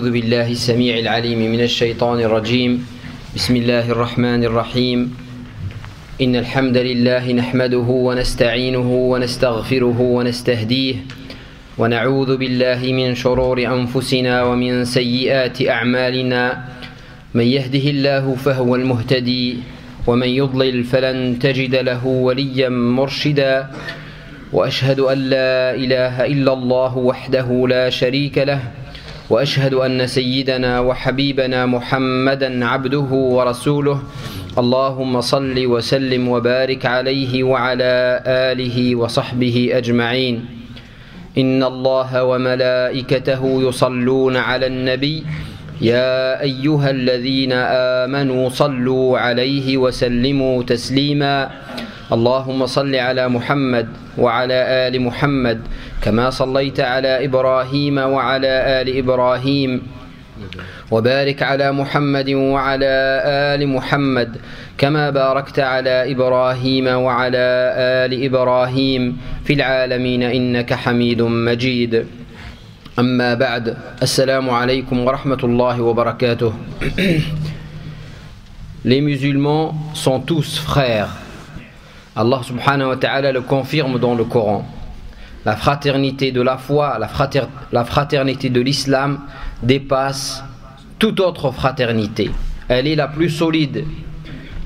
أعوذ بالله السميع العليم من الشيطان الرجيم بسم الله الرحمن الرحيم إن الحمد لله نحمده ونستعينه ونستغفره ونستهديه ونعوذ بالله من شرور أنفسنا ومن سيئات أعمالنا من يهده الله فهو المهتدي ومن يضلل فلن تجد له وليا مرشدا وأشهد أن لا إله إلا الله وحده لا شريك له وأشهد أن سيدنا وحبيبنا محمدا عبده ورسوله اللهم صل وسلم وبارك عليه وعلى آله وصحبه أجمعين إن الله وملائكته يصلون على النبي يا أيها الذين آمنوا صلوا عليه وسلموا تسليما اللهم صل على محمد وعلى آل محمد كما صليت على إبراهيم وعلى آل إبراهيم وبارك على محمد وعلى آل محمد كما باركت على إبراهيم وعلى آل إبراهيم في العالمين إنك حميد مجيد أما بعد السلام عليكم ورحمة الله وبركاته. Les musulmans sont tous frères. Allah subhanahu wa ta'ala le confirme dans le Coran. La fraternité de la foi, la fraternité de l'islam dépasse toute autre fraternité. Elle est la plus solide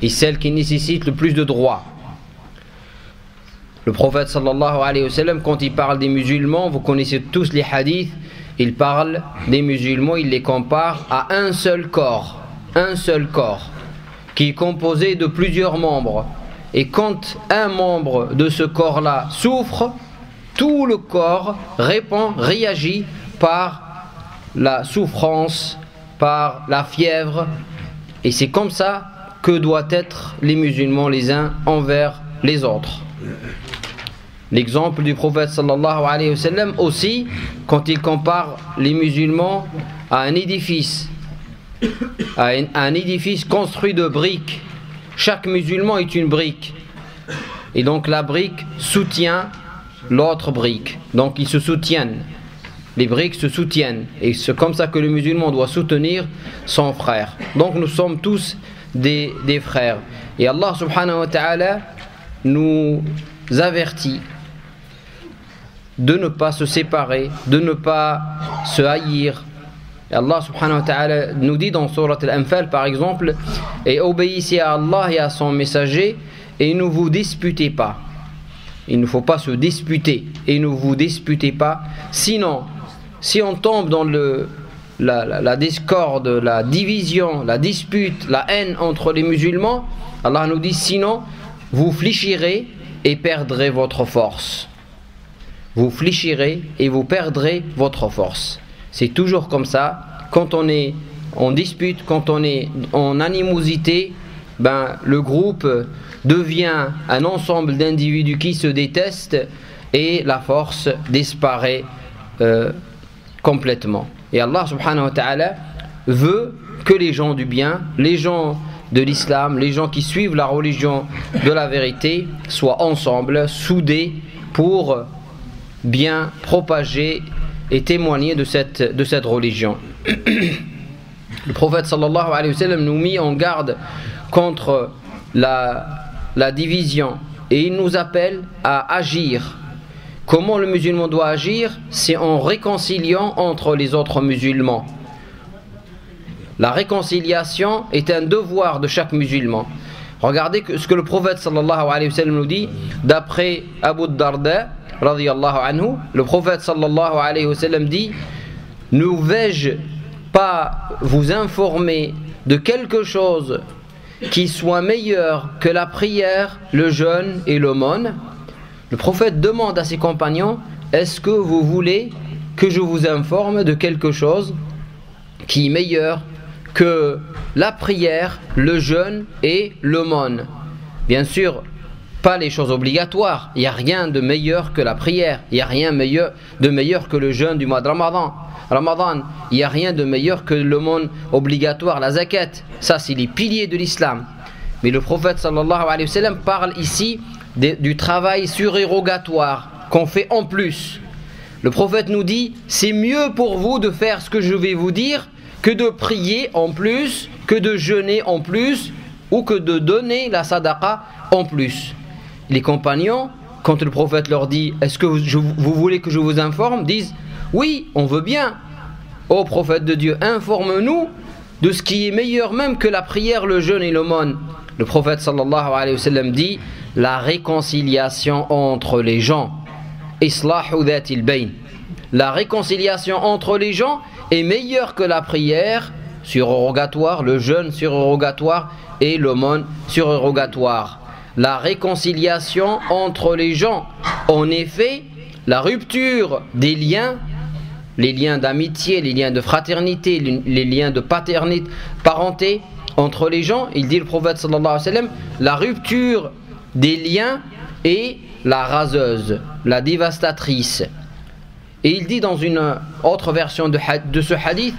et celle qui nécessite le plus de droits. Le prophète sallallahu alayhi wa sallam, quand il parle des musulmans, vous connaissez tous les hadiths, il parle des musulmans, il les compare à un seul corps qui est composé de plusieurs membres. Et quand un membre de ce corps-là souffre, tout le corps réagit par la souffrance, par la fièvre. Et c'est comme ça que doivent être les musulmans les uns envers les autres. L'exemple du prophète sallallahu alayhi wa sallam aussi, quand il compare les musulmans à un édifice construit de briques. Chaque musulman est une brique. Et donc la brique soutient l'autre brique. Donc ils se soutiennent. Les briques se soutiennent. Et c'est comme ça que le musulman doit soutenir son frère. Donc nous sommes tous des frères. Et Allah subhanahu wa ta'ala nous avertit de ne pas se séparer, de ne pas se haïr. Et Allah subhanahu wa ta'ala nous dit dans Surat Al-Anfal par exemple, et obéissez à Allah et à son messager et ne vous disputez pas. Il ne faut pas se disputer et ne vous disputez pas. Sinon, si on tombe dans la discorde, la division, la dispute, la haine entre les musulmans, Allah nous dit sinon vous fléchirez et perdrez votre force. Vous fléchirez et vous perdrez votre force. C'est toujours comme ça. Quand on est en dispute, quand on est en animosité, le groupe devient un ensemble d'individus qui se détestent et la force disparaît complètement. Et Allah subhanahu wa ta'ala veut que les gens du bien, les gens de l'islam, les gens qui suivent la religion de la vérité soient ensemble, soudés pour bien propager et témoigner de cette religion. Le prophète sallallahu alayhi wa sallam nous mit en garde contre la division et il nous appelle à agir. Comment le musulman doit agir? C'est en réconciliant entre les autres musulmans. La réconciliation est un devoir de chaque musulman. Regardez ce que le prophète sallallahu alayhi wa sallam nous dit d'après Abu Darda radiyallahu anhu. Le prophète sallallahu alayhi wa sallam dit: ne vais-je pas vous informer de quelque chose qui soit meilleur que la prière, le jeûne et l'aumône? Le prophète demande à ses compagnons: est-ce que vous voulez que je vous informe de quelque chose qui est meilleur que la prière, le jeûne et l'aumône? Bien sûr, pas les choses obligatoires. Il n'y a rien de meilleur que la prière. Il n'y a rien de meilleur que le jeûne du mois de Ramadan. Il n'y a rien de meilleur que l'aumône obligatoire, la zakat. Ça, c'est les piliers de l'islam. Mais le prophète sallallahu alayhi wa sallam parle ici du travail surérogatoire qu'on fait en plus. Le prophète nous dit, c'est mieux pour vous de faire ce que je vais vous dire que de prier en plus, que de jeûner en plus, ou que de donner la sadaqa en plus. Les compagnons, quand le prophète leur dit, est-ce que vous voulez que je vous informe, disent, oui, on veut bien. Ô prophète de Dieu, informe-nous de ce qui est meilleur même que la prière, le jeûne et l'aumône. Le prophète sallallahu alayhi wa sallam dit, la réconciliation entre les gens. Islahu dhatil bayn. La réconciliation entre les gens est meilleure que la prière surrogatoire, le jeûne surrogatoire et l'aumône surrogatoire. La réconciliation entre les gens. En effet, la rupture des liens, les liens d'amitié, les liens de fraternité, les liens de parenté entre les gens, il dit le prophète sallallahu alayhi wa sallam, la rupture des liens est la raseuse, la dévastatrice. Et il dit dans une autre version de ce hadith,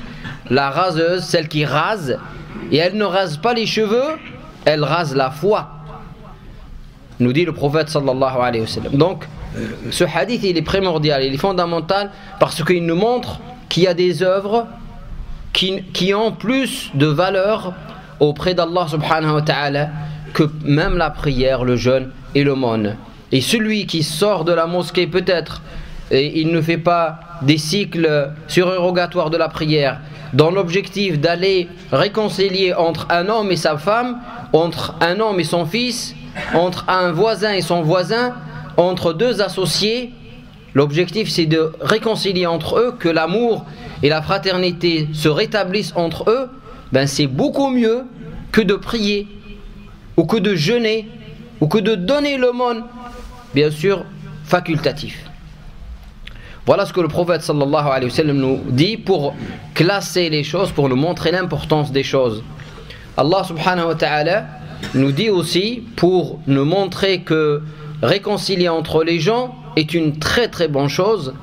la raseuse, celle qui rase, et elle ne rase pas les cheveux, elle rase la foi, nous dit le prophète sallallahu alayhi wa sallam. Donc ce hadith il est primordial, il est fondamental parce qu'il nous montre qu'il y a des œuvres qui ont plus de valeur auprès d'Allah subhanahu wa ta'ala que même la prière, le jeûne et l'aumône. Et celui qui sort de la mosquée peut-être et il ne fait pas des cycles surérogatoires de la prière dans l'objectif d'aller réconcilier entre un homme et sa femme, entre un homme et son fils, entre un voisin et son voisin, entre deux associés, l'objectif c'est de réconcilier entre eux, que l'amour et la fraternité se rétablissent entre eux, ben c'est beaucoup mieux que de prier, ou que de jeûner, ou que de donner l'aumône, bien sûr facultatif. Voilà ce que le prophète sallallahu alayhi wa sallam nous dit pour classer les choses, pour nous montrer l'importance des choses. Allah subhanahu wa ta'ala nous dit aussi pour nous montrer que réconcilier entre les gens est une très très bonne chose.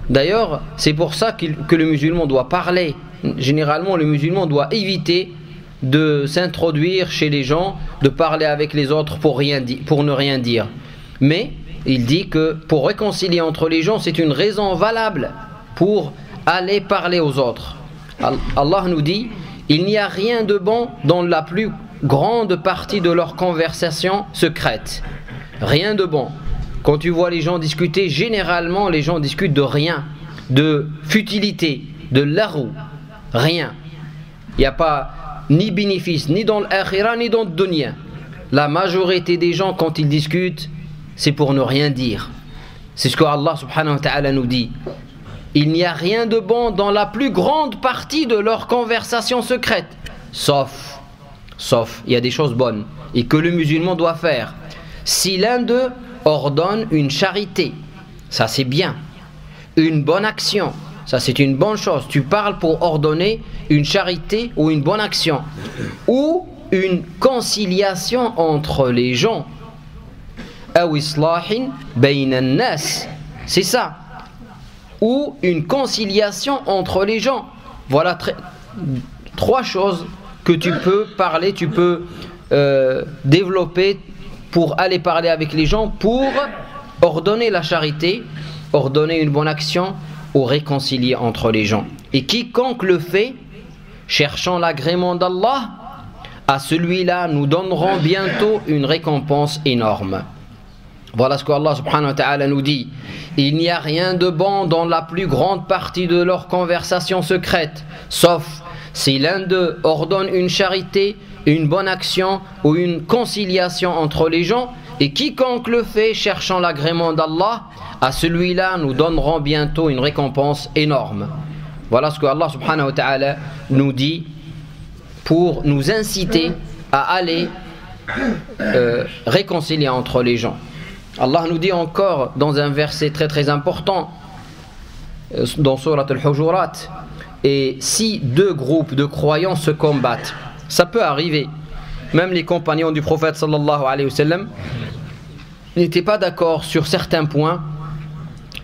D'ailleurs, c'est pour ça que le musulman doit parler. Généralement, le musulman doit éviter de s'introduire chez les gens, de parler avec les autres pour ne rien dire. Mais il dit que pour réconcilier entre les gens, c'est une raison valable pour aller parler aux autres. Allah nous dit, il n'y a rien de bon dans la plus grande partie de leur conversation secrète. Rien de bon. Quand tu vois les gens discuter, généralement les gens discutent de rien, de futilité, de larou, rien. Il n'y a pas ni bénéfice, ni dans l'akhira, ni dans le dunya. La majorité des gens, quand ils discutent, c'est pour ne rien dire. C'est ce que Allah subhanahu wa ta'ala nous dit. Il n'y a rien de bon dans la plus grande partie de leur conversation secrète. Sauf, il y a des choses bonnes et que le musulman doit faire. Si l'un d'eux ordonne une charité, ça c'est bien. Une bonne action, ça c'est une bonne chose. Tu parles pour ordonner une charité ou une bonne action. Ou une conciliation entre les gens. C'est ça. Ou une conciliation entre les gens. Voilà trois choses que tu peux parler, tu peux développer pour aller parler avec les gens, pour ordonner la charité, ordonner une bonne action ou réconcilier entre les gens. Et quiconque le fait, cherchant l'agrément d'Allah, à celui-là nous donnerons bientôt une récompense énorme. Voilà ce que Allah subhanahu wa ta'ala nous dit. Il n'y a rien de bon dans la plus grande partie de leur conversation secrète, sauf si l'un d'eux ordonne une charité, une bonne action ou une conciliation entre les gens, et quiconque le fait cherchant l'agrément d'Allah, à celui-là nous donnerons bientôt une récompense énorme. Voilà ce que Allah subhanahu wa ta'ala nous dit pour nous inciter à aller réconcilier entre les gens. Allah nous dit encore dans un verset très très important dans Surat al-Hujurat, et si deux groupes de croyants se combattent, ça peut arriver. Même les compagnons du prophète sallallahu alayhi wa sallam n'étaient pas d'accord sur certains points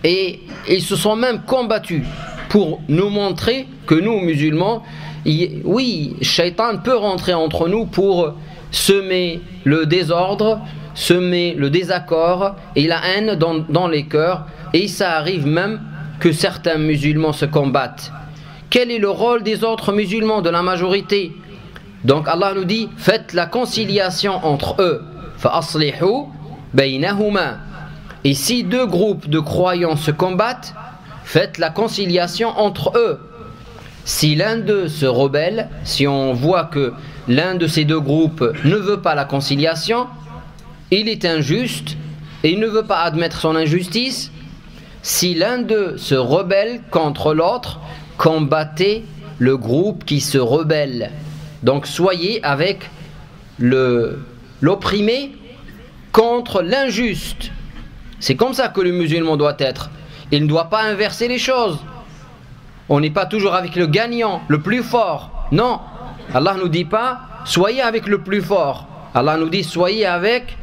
et ils se sont même combattus pour nous montrer que nous musulmans, oui, Shaitan peut rentrer entre nous pour semer le désordre, semer le désaccord et la haine dans les cœurs, et ça arrive même que certains musulmans se combattent? Quel est le rôle des autres musulmans, de la majorité? Donc Allah nous dit, faites la conciliation entre eux. فَأَصْلِحُوا بَيْنَهُمَا. Et si deux groupes de croyants se combattent, faites la conciliation entre eux. Si l'un d'eux se rebelle, si on voit que l'un de ces deux groupes ne veut pas la conciliation, il est injuste et il ne veut pas admettre son injustice. Si l'un d'eux se rebelle contre l'autre, combattez le groupe qui se rebelle. Donc soyez avec l'opprimé contre l'injuste. C'est comme ça que le musulman doit être. Il ne doit pas inverser les choses. On n'est pas toujours avec le gagnant, le plus fort. Non, Allah ne nous dit pas soyez avec le plus fort. Allah nous dit soyez avec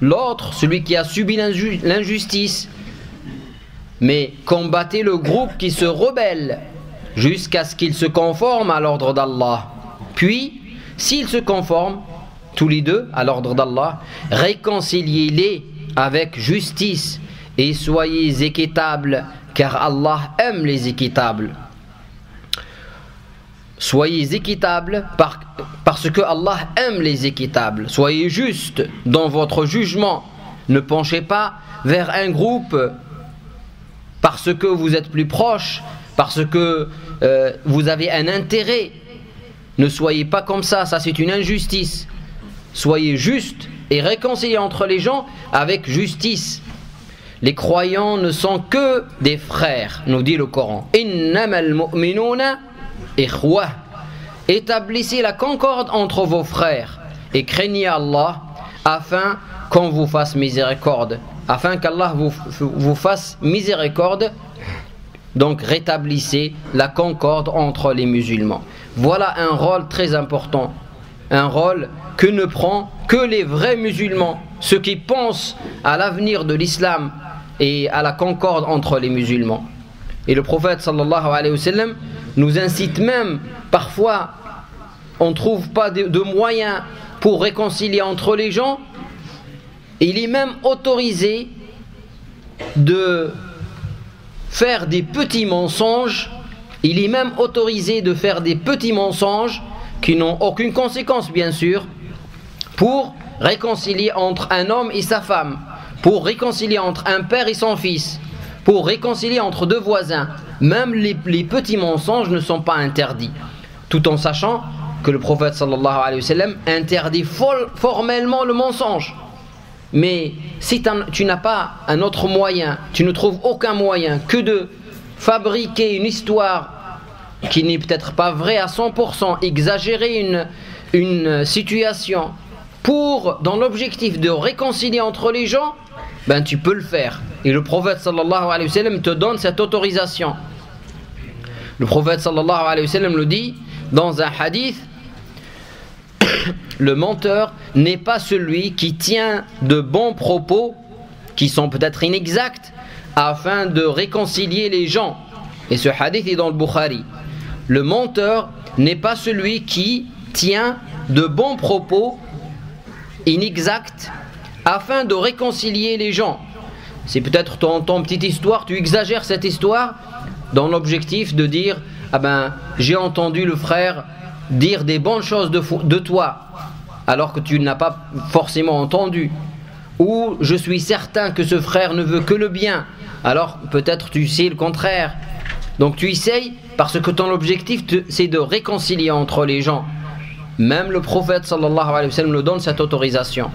l'autre, celui qui a subi l'injustice. Mais combattez le groupe qui se rebelle jusqu'à ce qu'il se conforme à l'ordre d'Allah. Puis, s'ils se conforment tous les deux à l'ordre d'Allah, réconciliez-les avec justice et soyez équitables, car Allah aime les équitables. Soyez équitables parce que Allah aime les équitables. Soyez justes dans votre jugement. Ne penchez pas vers un groupe parce que vous êtes plus proche, parce que vous avez un intérêt. Ne soyez pas comme ça, ça c'est une injustice. Soyez justes et réconciliez entre les gens avec justice. Les croyants ne sont que des frères, nous dit le Coran. Innamal mu'minuna ikhwah. Établissez la concorde entre vos frères et craignez Allah afin qu'on vous fasse miséricorde. Afin qu'Allah vous fasse miséricorde. Donc rétablissez la concorde entre les musulmans. Voilà un rôle très important. Un rôle que ne prend que les vrais musulmans. Ceux qui pensent à l'avenir de l'islam et à la concorde entre les musulmans. Et le prophète sallallahu alayhi wa sallam nous incite même, parfois on ne trouve pas de moyens pour réconcilier entre les gens, il est même autorisé de faire des petits mensonges, il est même autorisé de faire des petits mensonges qui n'ont aucune conséquence bien sûr, pour réconcilier entre un homme et sa femme, pour réconcilier entre un père et son fils, pour réconcilier entre deux voisins. Même les petits mensonges ne sont pas interdits, tout en sachant que le prophète sallallahu alayhi wa sallam interdit formellement le mensonge. Mais si tu n'as pas un autre moyen, tu ne trouves aucun moyen que de fabriquer une histoire qui n'est peut-être pas vraie à 100%, exagérer une situation dans l'objectif de réconcilier entre les gens, ben tu peux le faire. Et le prophète sallallahu alayhi wa sallam te donne cette autorisation. Le prophète sallallahu alayhi wa sallam le dit dans un hadith: le menteur n'est pas celui qui tient de bons propos qui sont peut-être inexacts afin de réconcilier les gens. Et ce hadith est dans le Bukhari. Le menteur n'est pas celui qui tient de bons propos inexacts afin de réconcilier les gens. C'est peut-être ton petite histoire, tu exagères cette histoire dans l'objectif de dire ah ben j'ai entendu le frère dire des bonnes choses de toi alors que tu n'as pas forcément entendu, ou je suis certain que ce frère ne veut que le bien alors peut-être tu sais le contraire. Donc tu essayes parce que ton objectif c'est de réconcilier entre les gens. Même le prophète sallallahu alayhi wa sallam nous donne cette autorisation.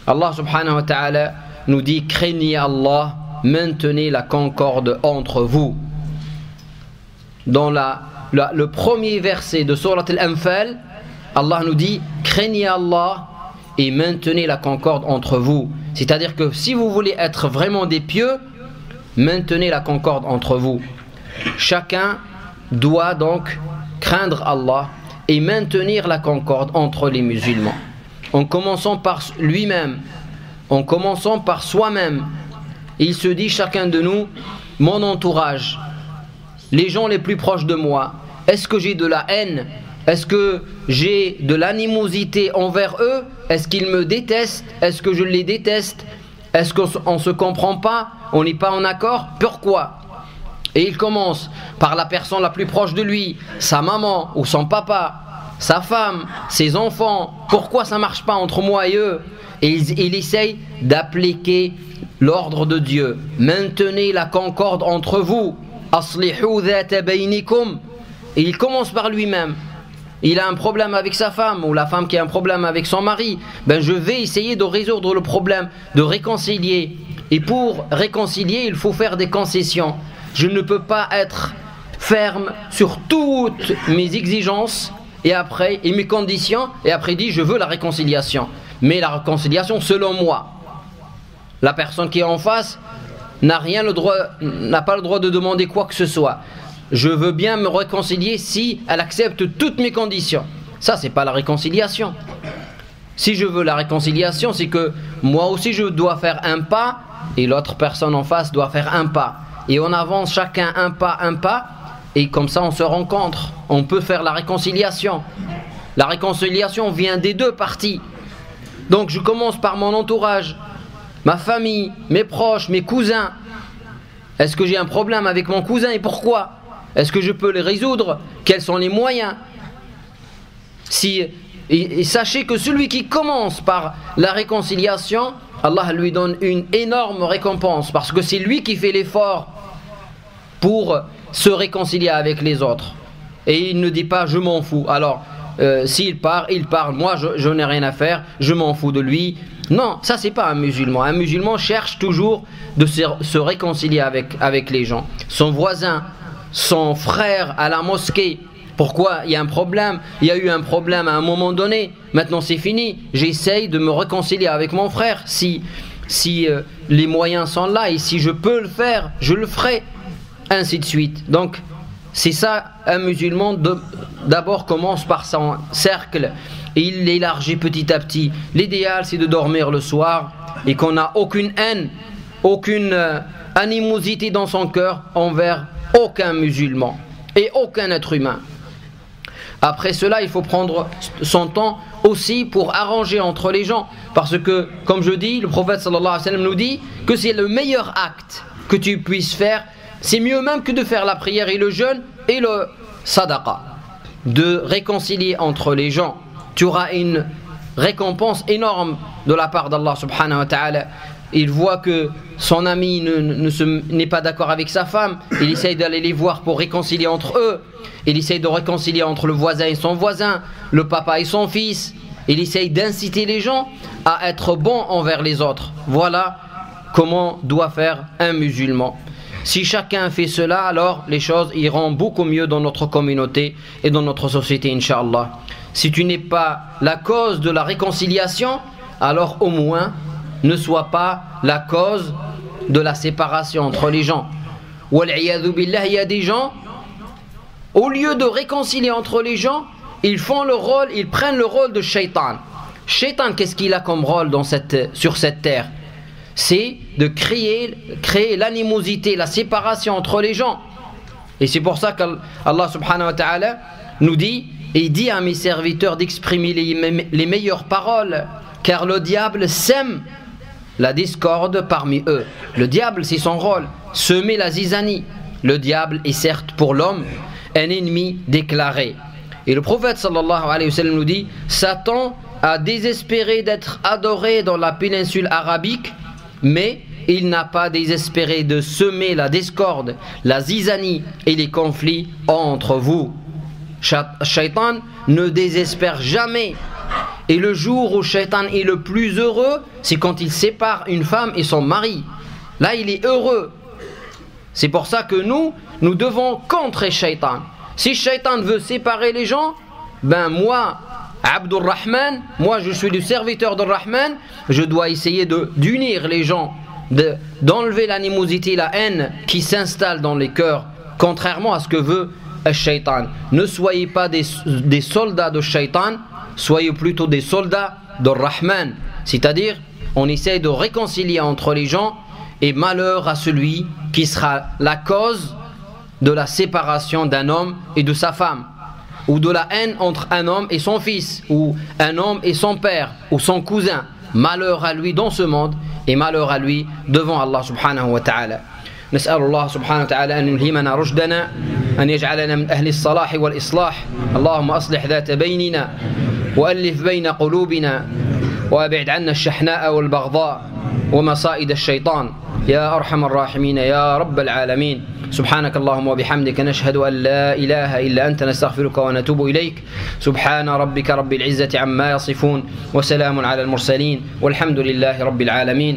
Allah subhanahu wa ta'ala nous dit: craignez Allah, maintenez la concorde entre vous. Dans le premier verset de Surat Al-Anfal, Allah nous dit: craignez Allah et maintenez la concorde entre vous. C'est-à-dire que si vous voulez être vraiment des pieux, maintenez la concorde entre vous. Chacun doit donc craindre Allah et maintenir la concorde entre les musulmans, en commençant par lui-même, en commençant par soi-même. Il se dit chacun de nous: mon entourage, les gens les plus proches de moi, est-ce que j'ai de la haine? Est-ce que j'ai de l'animosité envers eux? Est-ce qu'ils me détestent? Est-ce que je les déteste? Est-ce qu'on ne se comprend pas? On n'est pas en accord? Pourquoi? et il commence par la personne la plus proche de lui, sa maman ou son papa, sa femme, ses enfants, pourquoi ça ne marche pas entre moi et eux? Et il essaye d'appliquer l'ordre de Dieu. Maintenez la concorde entre vous. Aslihu dhata baynikum. Et il commence par lui-même. Il a un problème avec sa femme, ou la femme qui a un problème avec son mari. Ben je vais essayer de résoudre le problème, de réconcilier. Et pour réconcilier, il faut faire des concessions. Je ne peux pas être ferme sur toutes mes exigences et mes conditions, et après dit je veux la réconciliation. Mais la réconciliation selon moi. La personne qui est en face n'a pas le droit de demander quoi que ce soit. Je veux bien me réconcilier si elle accepte toutes mes conditions. Ça, c'est pas la réconciliation. Si je veux la réconciliation, c'est que moi aussi je dois faire un pas et l'autre personne en face doit faire un pas. Et on avance chacun un pas, et comme ça on se rencontre. On peut faire la réconciliation. La réconciliation vient des deux parties. Donc je commence par mon entourage, ma famille, mes proches, mes cousins. Est-ce que j'ai un problème avec mon cousin et pourquoi? Est-ce que je peux les résoudre? Quels sont les moyens? Et sachez que celui qui commence par la réconciliation, Allah lui donne une énorme récompense, parce que c'est lui qui fait l'effort pour se réconcilier avec les autres. Et il ne dit pas je m'en fous. Alors s'il part, il part, moi je n'ai rien à faire, je m'en fous de lui. Non, ça c'est pas un musulman. Un musulman cherche toujours de se réconcilier avec les gens. Son voisin, son frère à la mosquée. Pourquoi? Il y a un problème, il y a eu un problème à un moment donné, maintenant c'est fini, j'essaye de me réconcilier avec mon frère. Si les moyens sont là et si je peux le faire, je le ferai, ainsi de suite. Donc c'est ça, un musulman d'abord commence par son cercle et il l'élargit petit à petit. L'idéal c'est de dormir le soir et qu'on n'a aucune haine, aucune animosité dans son cœur envers aucun musulman et aucun être humain. Après cela, il faut prendre son temps aussi pour arranger entre les gens, parce que, comme je dis, le prophète sallallahu alayhi wa sallam nous dit que c'est le meilleur acte que tu puisses faire. C'est mieux même que de faire la prière et le jeûne et le sadaqa, de réconcilier entre les gens. Tu auras une récompense énorme de la part d'Allah subhanahu wa ta'ala. Il voit que son ami n'est pas d'accord avec sa femme, il essaye d'aller les voir pour réconcilier entre eux, il essaye de réconcilier entre le voisin et son voisin, le papa et son fils, il essaye d'inciter les gens à être bons envers les autres. Voilà comment doit faire un musulman. Si chacun fait cela, alors les choses iront beaucoup mieux dans notre communauté et dans notre société, Inch'Allah. Si tu n'es pas la cause de la réconciliation, alors au moins ne sois pas la cause de la séparation entre les gens. Wal'iyadhu billah, il y a des gens, au lieu de réconcilier entre les gens, ils prennent le rôle de shaitan. Shaitan, qu'est-ce qu'il a comme rôle sur cette terre? C'est de créer l'animosité, la séparation entre les gens. Et c'est pour ça qu'Allah subhanahu wa ta'ala nous dit, et il dit à mes serviteurs d'exprimer les meilleures paroles, car le diable sème la discorde parmi eux. Le diable, c'est son rôle, semer la zizanie. Le diable est certes pour l'homme un ennemi déclaré. Et le prophète sallallahu alayhi wa sallam nous dit, Satan a désespéré d'être adoré dans la péninsule arabique, mais il n'a pas désespéré de semer la discorde, la zizanie et les conflits entre vous. Shaitan ne désespère jamais. Et le jour où Shaitan est le plus heureux, c'est quand il sépare une femme et son mari. Là, il est heureux. C'est pour ça que nous devons contrer Shaitan. Si Shaitan veut séparer les gens, ben moi, Abdur Rahman, moi je suis le serviteur de Rahman, je dois essayer d'unir les gens, d'enlever l'animosité, la haine qui s'installe dans les cœurs, contrairement à ce que veut Shaitan. Ne soyez pas des soldats de Shaitan, soyez plutôt des soldats de Rahman. C'est-à-dire, on essaie de réconcilier entre les gens, et malheur à celui qui sera la cause de la séparation d'un homme et de sa femme, ou de la haine entre un homme et son fils, ou un homme et son père, ou son cousin. Malheur à lui dans ce monde, et malheur à lui devant Allah subhanahu wa ta'ala. نسأل الله سبحانه وتعالى أن يلهمنا رشدنا، أن يجعلنا من أهل الصلاح والإصلاح. اللهم أصلح ذات بيننا وألف بين قلوبنا وأبعد عنا الشحناء والبغضاء ومصائد الشيطان يا أرحم الراحمين يا رب العالمين. سبحانك اللهم وبحمدك نشهد أن لا إله إلا أنت نستغفرك ونتوب إليك. سبحان ربك رب العزة عما يصفون وسلام على المرسلين والحمد لله رب العالمين.